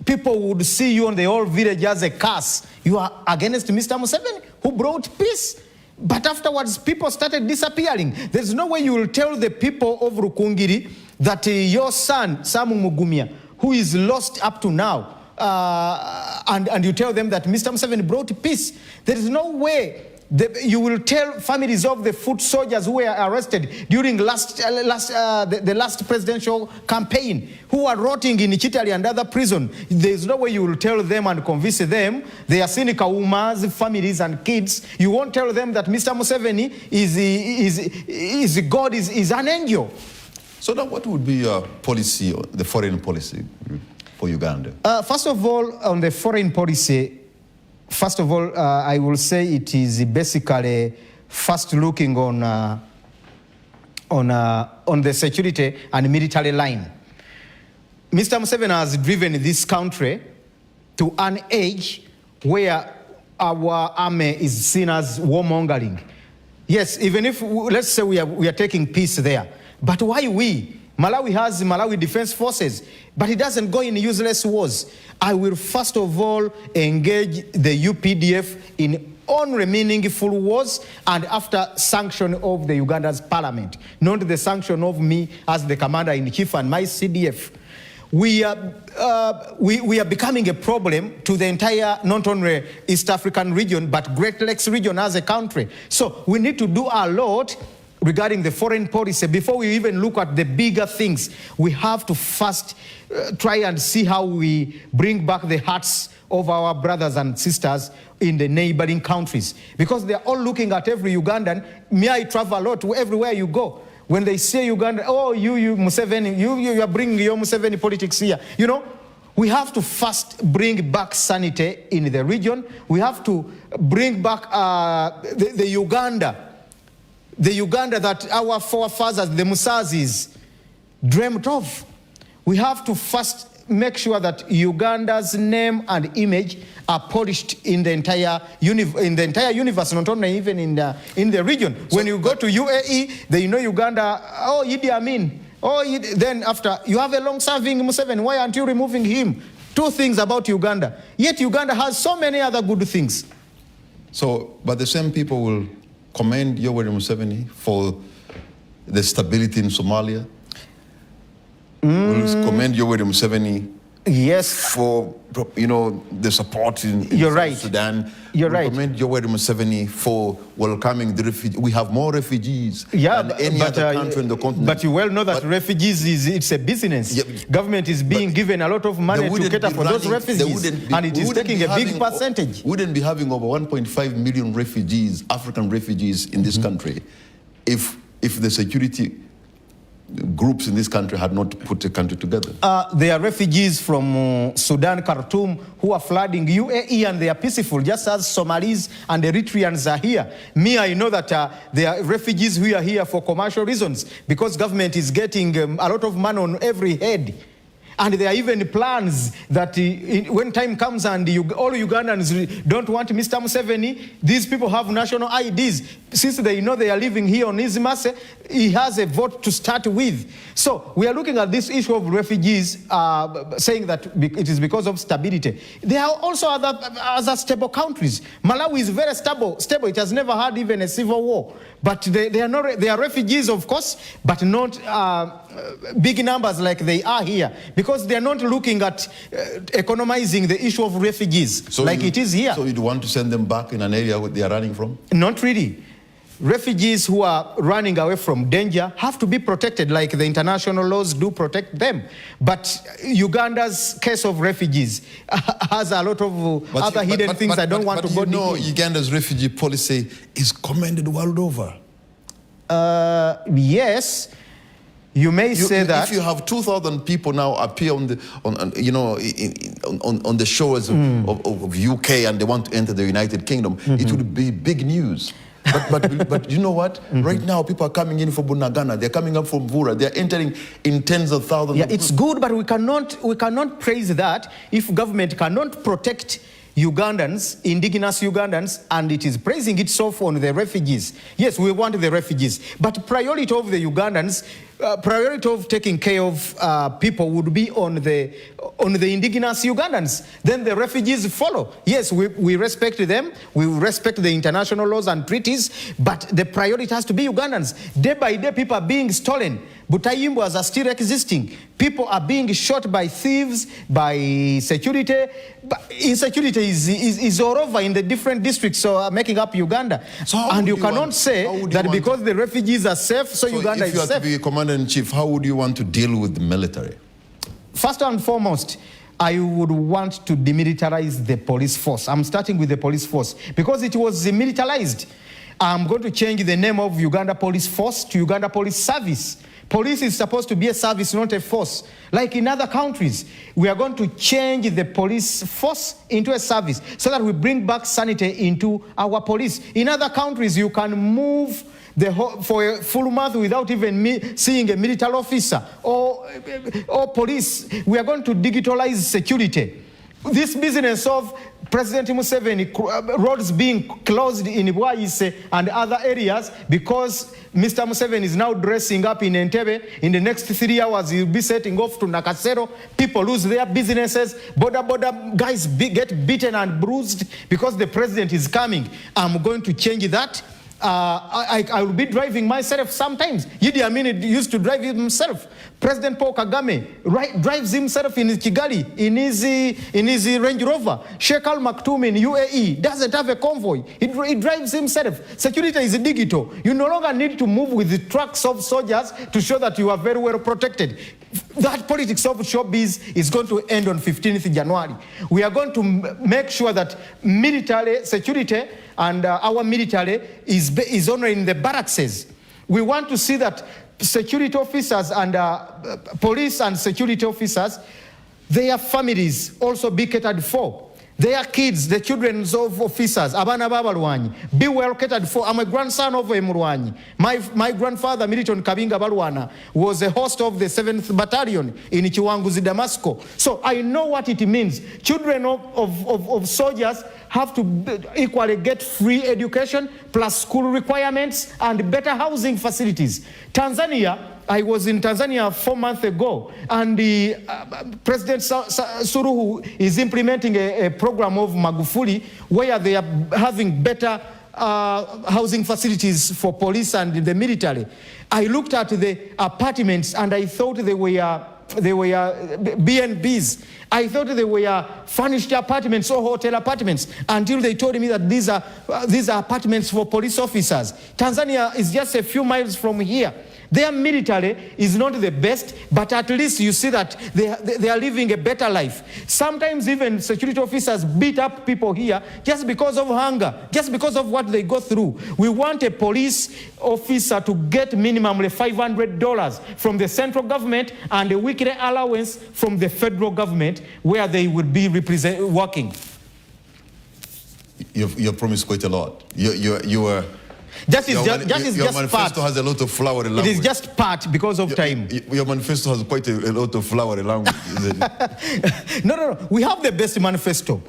People would see you on the whole village as a curse. You are against Mr. Museveni, who brought peace. But afterwards, people started disappearing. There's no way you will tell the people of Rukungiri that your son, Samu Mugumya, who is lost up to now, and you tell them that Mr. Museveni brought peace. There is no way you will tell families of the foot soldiers who were arrested during the last presidential campaign, who are rotting in Chitali and other prison. There is no way you will tell them and convince them. They are cynical Umas, families and kids. You won't tell them that Mr. Museveni is God, is an angel. So now what would be your policy, the foreign policy for Uganda? First of all, on the foreign policy, First of all, I will say it is basically first looking on the security and military line. Mr. Museveni has driven this country to an age where our army is seen as warmongering. Yes, even if, let's say we are taking peace there, but why we? Malawi has Malawi Defense Forces, but it doesn't go in useless wars. I will first of all engage the UPDF in only meaningful wars, and after sanction of the Uganda's parliament, not the sanction of me as the commander-in-chief and my CDF. We are becoming a problem to the entire, not only East African region, but Great Lakes region as a country. So we need to do a lot regarding the foreign policy. Before we even look at the bigger things, we have to first try and see how we bring back the hearts of our brothers and sisters in the neighboring countries. Because they are all looking at every Ugandan. Me, I travel a lot to everywhere you go. When they say Uganda, oh, you Museveni, you are bringing your Museveni politics here. You know, we have to first bring back sanity in the region. We have to bring back the Uganda that our forefathers, the Musazis, dreamt of. We have to first make sure that Uganda's name and image are polished in the entire universe, not only even in the region. So when you go to UAE, they know Uganda, oh, Idi Amin. Oh, then after, you have a long-serving Museveni, why aren't you removing him? Two things about Uganda. Yet Uganda has so many other good things. So, but the same people will commend Yoweri Museveni for the stability in Somalia. Will commend Yoweri Museveni, yes, for the support in You're South right. Sudan. You're we'll right. commend Yoweri Museveni for welcoming the refugees. We have more refugees than any other country in the continent. But you well know that refugees it's a business. Yeah, government is being given a lot of money to cater for those refugees, and it is taking a big percentage. We wouldn't be having over 1.5 million refugees, African refugees, in this country, if the security groups in this country had not put the country together. There are refugees from Sudan, Khartoum, who are flooding UAE, and they are peaceful, just as Somalis and Eritreans are here. Me, I know that there are refugees who are here for commercial reasons, because government is getting a lot of money on every head. And there are even plans that when time comes and all Ugandans don't want Mr. Museveni, these people have national IDs. Since they know they are living here on his mercy, he has a vote to start with. So we are looking at this issue of refugees, saying that it is because of stability. There are also other stable countries. Malawi is very stable. It has never had even a civil war. But they are refugees, of course, but not big numbers like they are here, because they are not looking at economizing the issue of refugees like it is here. So you'd want to send them back in an area where they are running from? Not really. Refugees who are running away from danger have to be protected like the international laws do protect them. But Uganda's case of refugees has a lot of other hidden things I don't want to go deep in. Uganda's refugee policy is commended world over. Yes. You may say that if you have 2,000 people now appear on the shores of UK and they want to enter the United Kingdom, it would be big news. But you know what? Right now, people are coming in from Bunagana. They're coming up from Vura. They're entering in tens of thousands. Yeah, it's good, but we cannot praise that if government cannot protect Ugandans, indigenous Ugandans, and it is praising itself on the refugees. Yes, we want the refugees, but priority of the Ugandans, priority of taking care of people would be on the indigenous Ugandans. Then the refugees follow. Yes, we respect them. We respect the international laws and treaties, but the priority has to be Ugandans. Day by day, people are being stolen. Butayimbwas are still existing. People are being shot by thieves, by security. But insecurity is all over in the different districts, so making up Uganda. So and you cannot say that because the refugees are safe, so Uganda is safe. If you have to be commander-in-chief, how would you want to deal with the military? First and foremost, I would want to demilitarize the police force. I'm starting with the police force because it was militarized. I'm going to change the name of Uganda Police Force to Uganda Police Service. Police is supposed to be a service, not a force. Like in other countries, we are going to change the police force into a service so that we bring back sanity into our police. In other countries, you can move for a full month without even seeing a military officer or police. We are going to digitalize security. This business of President Museveni, roads being closed in Bwaise and other areas because Mr. Museveni is now dressing up in Entebbe. In the next 3 hours, he'll be setting off to Nakasero. People lose their businesses. Border guys get beaten and bruised because the president is coming. I'm going to change that. I will be driving myself sometimes. Idi Amin used to drive himself. President Paul Kagame drives himself in Kigali in his Range Rover. Sheikh Al Maktoum in UAE doesn't have a convoy. He drives himself. Security is digital. You no longer need to move with the trucks of soldiers to show that you are very well protected. That politics of showbiz is going to end on 15th January. We are going to make sure that military security and our military is honoring the barracks. We want to see that security officers and police and security officers, their families also be catered for. Their kids, the children of officers, abana babalwanyi, be well catered for. I'm a grandson of Emurwanyi. My grandfather, Militon Kabinga Balwana, was a host of the 7th Battalion in Chiwanguzi, Damascus. So I know what it means. Children of soldiers have to equally get free education, plus school requirements and better housing facilities. Tanzania, I was in Tanzania 4 months ago, and the President Suruhu is implementing a program of Magufuli where they are having better housing facilities for police and the military. I looked at the apartments and I thought they were B&Bs. I thought they were furnished apartments or hotel apartments until they told me that these are apartments for police officers. Tanzania is just a few miles from here. Their military is not the best, but at least you see that they are living a better life. Sometimes even security officers beat up people here just because of hunger, just because of what they go through. We want a police officer to get minimally $500 from the central government and a weekly allowance from the federal government where they would be working. You've promised quite a lot. Your manifesto has a lot of flowery language. It is just part because of time. Your manifesto has quite a lot of flowery language, isn't it? No. We have the best manifesto.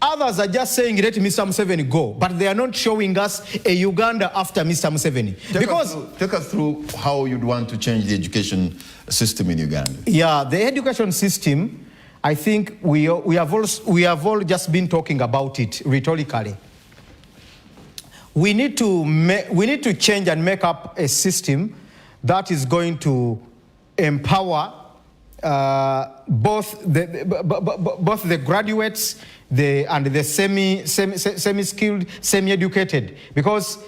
Others are just saying, let Mr. Museveni go. But they are not showing us a Uganda after Mr. Museveni. Take us through how you'd want to change the education system in Uganda. Yeah, the education system, I think we have all just been talking about it rhetorically. We need to change and make up a system that is going to empower both the graduates and the semi-skilled, semi-educated, because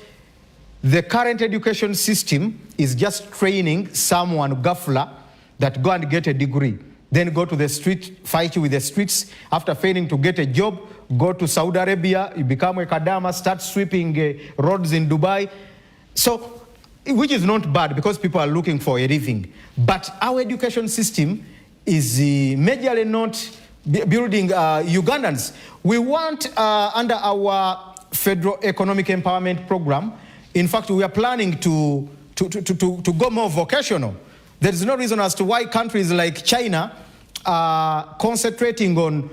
the current education system is just training someone, gafla, that go and get a degree, then go to the street, fight with the streets. After failing to get a job, go to Saudi Arabia, you become a kadama, start sweeping roads in Dubai. So, which is not bad because people are looking for a living. But our education system is majorly not building Ugandans. We want, under our federal economic empowerment program, in fact, we are planning to go more vocational. There is no reason as to why countries like China are concentrating on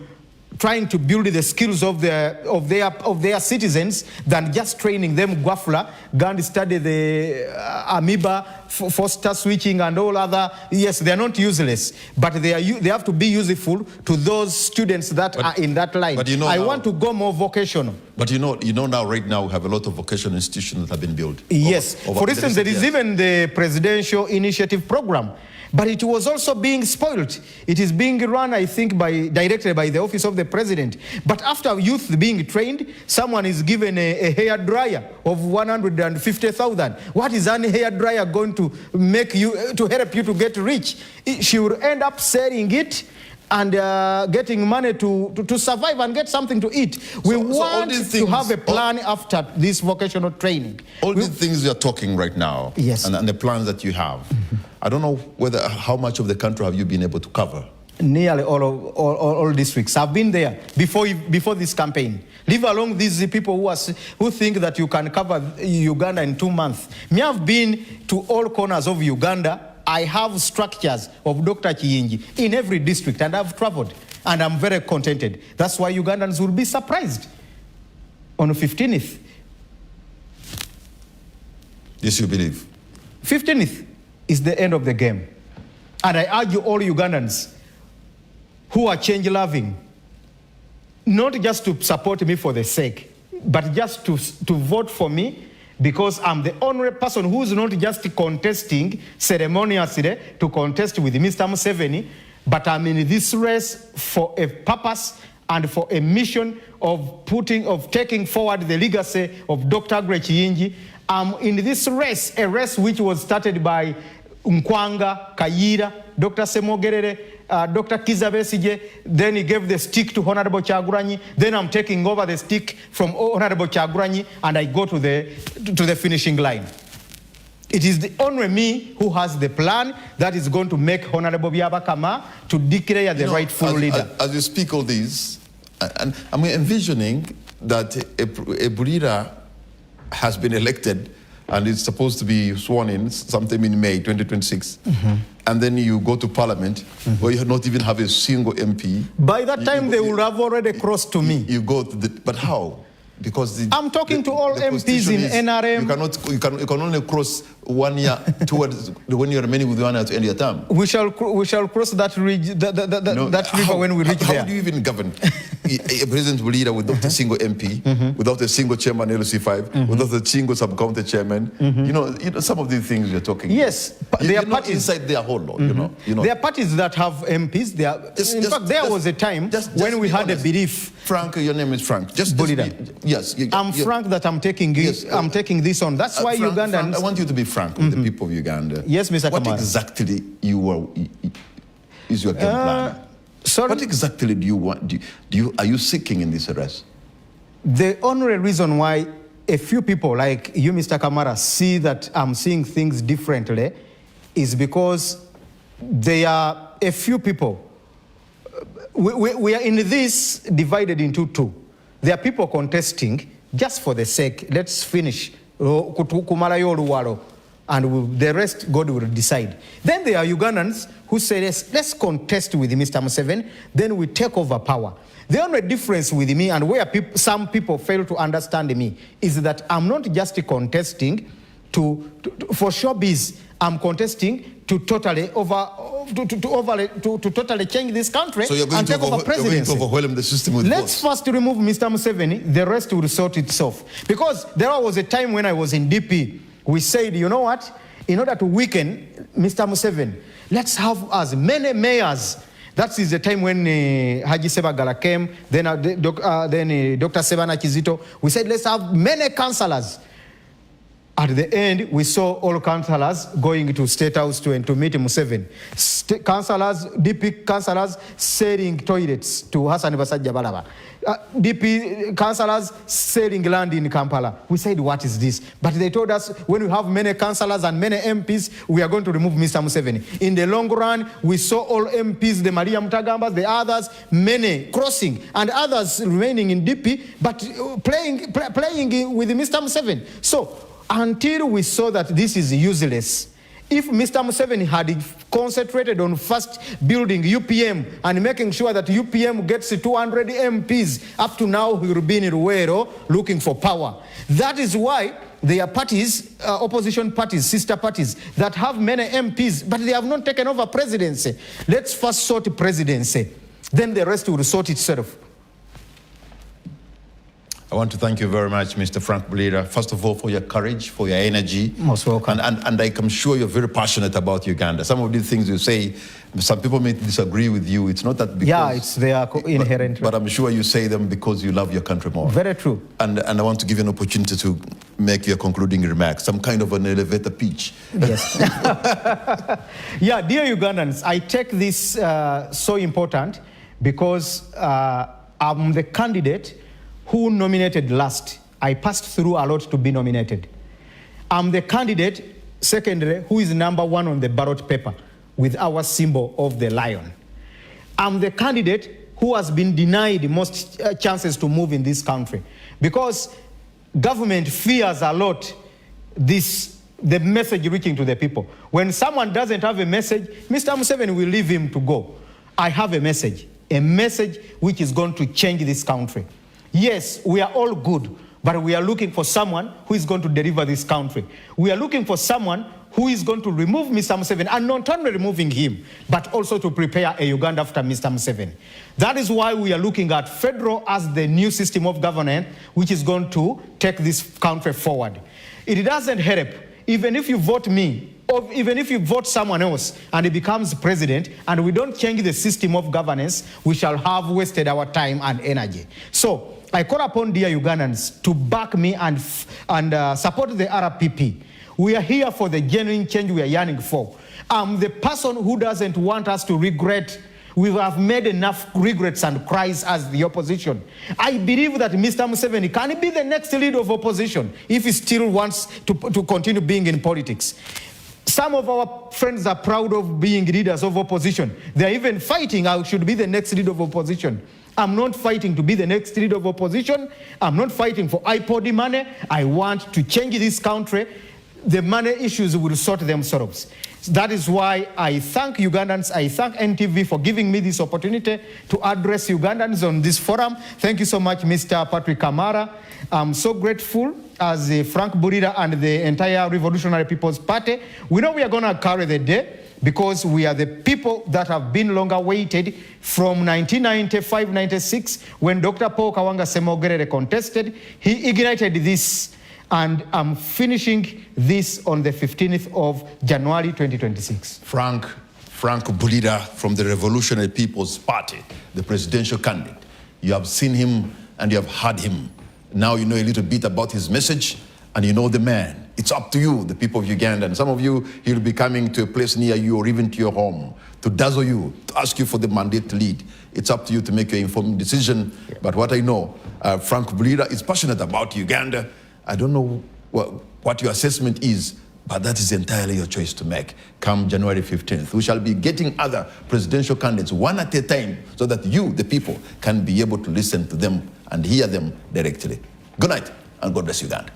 trying to build the skills of their citizens than just training them guafla, go and study the amoeba, foster switching and all other. Yes, they are not useless, but they have to be useful to those students that are in that line. But I want to go more vocational. But you know now, right now, we have a lot of vocational institutions that have been built. Yes. For instance, there is even the Presidential Initiative Program. But it was also being spoiled. It is being run, I think, directed by the Office of the President. But after youth being trained, someone is given a hair dryer of 150,000. What is an hair dryer going to make you, to help you to get rich? She will end up selling it and getting money to survive and get something to eat. We want to have a plan after this vocational training. All these things you're talking right now, yes, and the plans that you have, I don't know how much of the country have you been able to cover? Nearly all districts. I've been there before this campaign. Leave alone these people who think that you can cover Uganda in 2 months. Me, have been to all corners of Uganda. I have structures of Dr. Kiyingi in every district, and I've traveled, and I'm very contented. That's why Ugandans will be surprised on the 15th. Yes, you believe? 15th is the end of the game. And I urge all Ugandans who are change-loving, not just to support me for the sake, but just to vote for me, because I'm the only person who's not just contesting ceremoniously to contest with Mr. Museveni, but I'm in this race for a purpose and for a mission of taking forward the legacy of Dr. Kiyingi. I'm in this race, a race which was started by Nkwanga, Kayira, Dr. Semogerere, Dr. Kizza Besigye, then he gave the stick to Honorable Kyagulanyi, then I'm taking over the stick from Honorable Kyagulanyi, and I go to the finishing line. It is the only me who has the plan that is going to make Honorable Byabakama to declare the rightful leader. As you speak all these, and I'm envisioning that a BULIRA has been elected and it's supposed to be sworn in sometime in May 2026. And then you go to Parliament where you not even have a single MP. By that time, they will have already crossed to me. You go to but how? Because I'm talking to all MPs in NRM. You can only cross 1 year towards when you're remaining with 1 year to end your term. We shall cross that river when we reach there. How do you even govern a president leader without a single MP, without a single chairman LC5, without a single sub-county chairman? You know, some of these things you're talking. Yes, about. There are parties inside their whole lot. You know, there are parties that have MPs. In fact, there was a time when we had a belief. Frank, your name is Frank. Yes, I'm Frank that I'm taking this. Yes, I'm taking this on. That's why Frank, Ugandans. Frank, I want you to be frank with the people of Uganda. Yes, Mr. Kamara. What exactly is your game plan? Sorry? What exactly do you want? Are you seeking in this arrest? The only reason why a few people like you, Mr. Kamara, see that I'm seeing things differently is because there are a few people. We are in this divided into two. There are people contesting just for the sake, let's finish, and the rest God will decide. Then there are Ugandans who say, let's contest with Mr. Museveni, then we take over power. The only difference with me and where some people fail to understand me is that I'm not just contesting for showbiz. I'm contesting to totally change this country and take over presidency. You're going to overwhelm the system with Let's first remove Mr. Museveni, the rest will sort itself. Because there was a time when I was in DP, we said, you know what, in order to weaken Mr. Museveni, let's have as many mayors. That is the time when Haji Sebagala came, then Dr. Sebana Kizito. We said, let's have many councillors. At the end, we saw all councillors going to State House to meet Museveni. DP councillors selling toilets to Hassan Basajja Balaba. DP councillors selling land in Kampala. We said, what is this? But they told us, when we have many councillors and many MPs, we are going to remove Mr. Museveni. In the long run, we saw all MPs, the Maria Mutagambas, the others, many crossing, and others remaining in DP, but playing with Mr. Museveni. So, until we saw that this is useless, if Mr. Museveni had concentrated on first building UPM and making sure that UPM gets 200 MPs, up to now he will be in Ruwero looking for power. That is why there are parties, opposition parties, sister parties, that have many MPs, but they have not taken over presidency. Let's first sort presidency, then the rest will sort itself. I want to thank you very much, Mr. Frank BULIRA, first of all, for your courage, for your energy. Most welcome. And I'm sure you're very passionate about Uganda. Some of these things you say, some people may disagree with you. It's not that because... Yeah, it's their inherent... But I'm sure you say them because you love your country more. Very true. And I want to give you an opportunity to make your concluding remarks, some kind of an elevator pitch. Yes. Yeah, dear Ugandans, I take this so important because I'm the candidate who nominated last. I passed through a lot to be nominated. I'm the candidate, secondary, who is number 1 on the ballot paper with our symbol of the lion. I'm the candidate who has been denied most chances to move in this country because government fears a lot the message reaching to the people. When someone doesn't have a message, Mr. Museveni will leave him to go. I have a message which is going to change this country. Yes, we are all good, but we are looking for someone who is going to deliver this country. We are looking for someone who is going to remove Mr. Museveni, and not only removing him, but also to prepare a Uganda after Mr. Museveni. That is why we are looking at federal as the new system of governance, which is going to take this country forward. It doesn't help, even if you vote me, or even if you vote someone else and he becomes president and we don't change the system of governance, we shall have wasted our time and energy. So I call upon dear Ugandans to back me and support the RPP. We are here for the genuine change we are yearning for. I'm the person who doesn't want us to regret. We have made enough regrets and cries as the opposition. I believe that Mr. Museveni can be the next leader of opposition if he still wants to continue being in politics. Some of our friends are proud of being leaders of opposition. They're even fighting, I should be the next leader of opposition. I'm not fighting to be the next leader of opposition. I'm not fighting for iPod money. I want to change this country. The money issues will sort themselves. That is why I thank Ugandans, I thank NTV for giving me this opportunity to address Ugandans on this forum. Thank you so much, Mr. Patrick Kamara. I'm so grateful as Frank BULIRA and the entire Revolutionary People's Party. We know we are going to carry the day because we are the people that have been longer waited from 1995-96 when Dr. Paul Kawanga Ssemogerere contested. He ignited this, and I'm finishing this on the 15th of January 2026. Frank BULIRA from the Revolutionary People's Party, the presidential candidate. You have seen him and you have heard him. Now you know a little bit about his message and you know the man. It's up to you, the people of Uganda. And some of you, he'll be coming to a place near you or even to your home to dazzle you, to ask you for the mandate to lead. It's up to you to make your informed decision. Yeah. But what I know, Frank BULIRA is passionate about Uganda. I don't know what your assessment is, but that is entirely your choice to make. Come January 15th, we shall be getting other presidential candidates one at a time so that you, the people, can be able to listen to them and hear them directly. Good night, and God bless Uganda.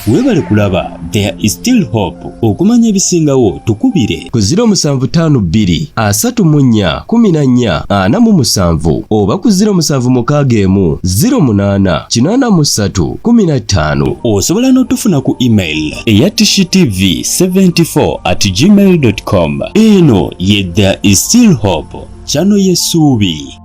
Webale kulaba, there is still hope. Okumanya ebisingawo tukubire ku 0752 34 14 47 oba ku 0761 08 83 15. Osobola n'otufuna ku email eyatishitv74@gmail.com. Eno ye There is still hope, channel y'essuubi.